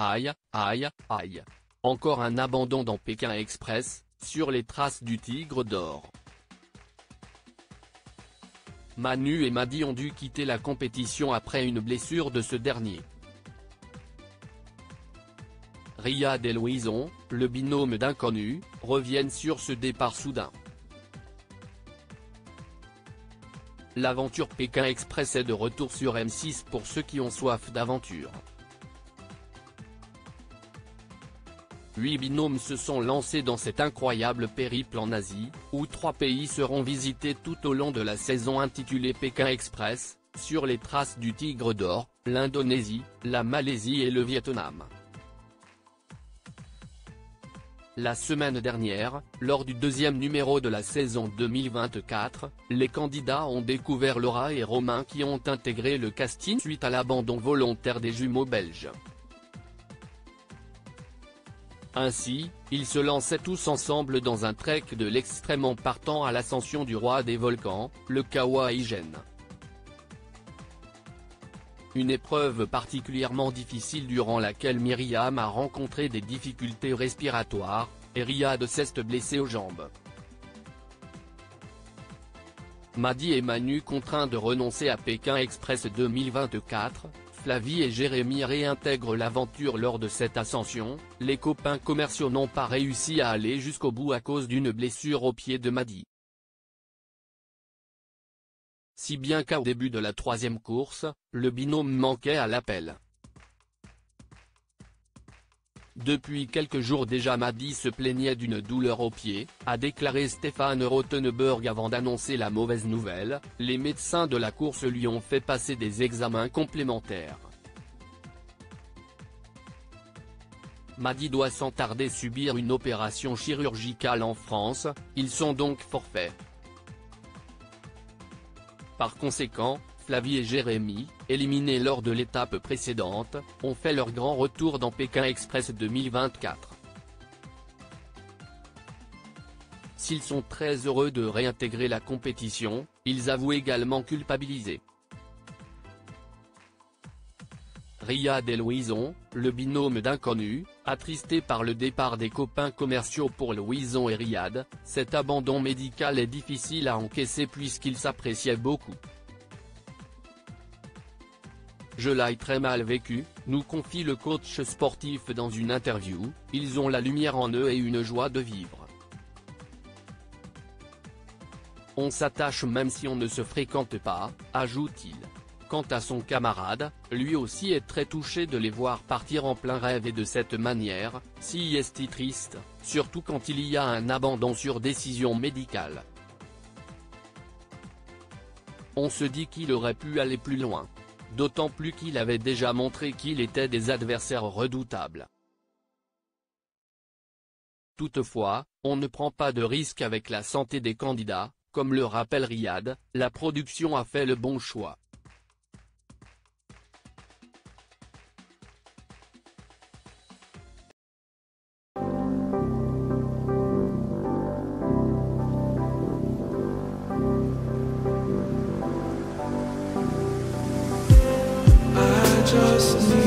Aïe, aïe, aïe. Encore un abandon dans Pékin Express, sur les traces du Tigre d'Or. Manu et Madi ont dû quitter la compétition après une blessure de ce dernier. Riyad et Louison, le binôme d'inconnus, reviennent sur ce départ soudain. L'aventure Pékin Express est de retour sur M6 pour ceux qui ont soif d'aventure. 8 binômes se sont lancés dans cet incroyable périple en Asie, où 3 pays seront visités tout au long de la saison intitulée Pékin Express, sur les traces du Tigre d'Or, l'Indonésie, la Malaisie et le Vietnam. La semaine dernière, lors du deuxième numéro de la saison 2024, les candidats ont découvert Laura et Romain qui ont intégré le casting suite à l'abandon volontaire des jumeaux belges. Ainsi, ils se lançaient tous ensemble dans un trek de l'extrême en partant à l'ascension du roi des volcans, le Kawa Ijen. Une épreuve particulièrement difficile durant laquelle Myriam a rencontré des difficultés respiratoires, et Riyad s'est blessé aux jambes. Madi et Manu contraints de renoncer à Pékin Express 2024, Flavie et Jérémy réintègrent l'aventure lors de cette ascension, les copains commerciaux n'ont pas réussi à aller jusqu'au bout à cause d'une blessure au pied de Madi. Si bien qu'au début de la troisième course, le binôme manquait à l'appel. Depuis quelques jours déjà Madi se plaignait d'une douleur au pied, a déclaré Stéphane Rothenberg avant d'annoncer la mauvaise nouvelle, les médecins de la course lui ont fait passer des examens complémentaires. Madi doit sans tarder subir une opération chirurgicale en France, ils sont donc forfaits. Par conséquent, Flavie et Jérémy, éliminés lors de l'étape précédente, ont fait leur grand retour dans Pékin Express 2024. S'ils sont très heureux de réintégrer la compétition, ils avouent également culpabiliser. Riyad et Louison, le binôme d'inconnus, attristé par le départ des copains commerciaux pour Louison et Riyad, cet abandon médical est difficile à encaisser puisqu'ils s'appréciaient beaucoup. Je l'ai très mal vécu, nous confie le coach sportif dans une interview, ils ont la lumière en eux et une joie de vivre. On s'attache même si on ne se fréquente pas, ajoute-t-il. Quant à son camarade, lui aussi est très touché de les voir partir en plein rêve et de cette manière, si est-il triste, surtout quand il y a un abandon sur décision médicale. On se dit qu'il aurait pu aller plus loin. D'autant plus qu'il avait déjà montré qu'il était des adversaires redoutables. Toutefois, on ne prend pas de risque avec la santé des candidats, comme le rappelle Riyad, la production a fait le bon choix. Just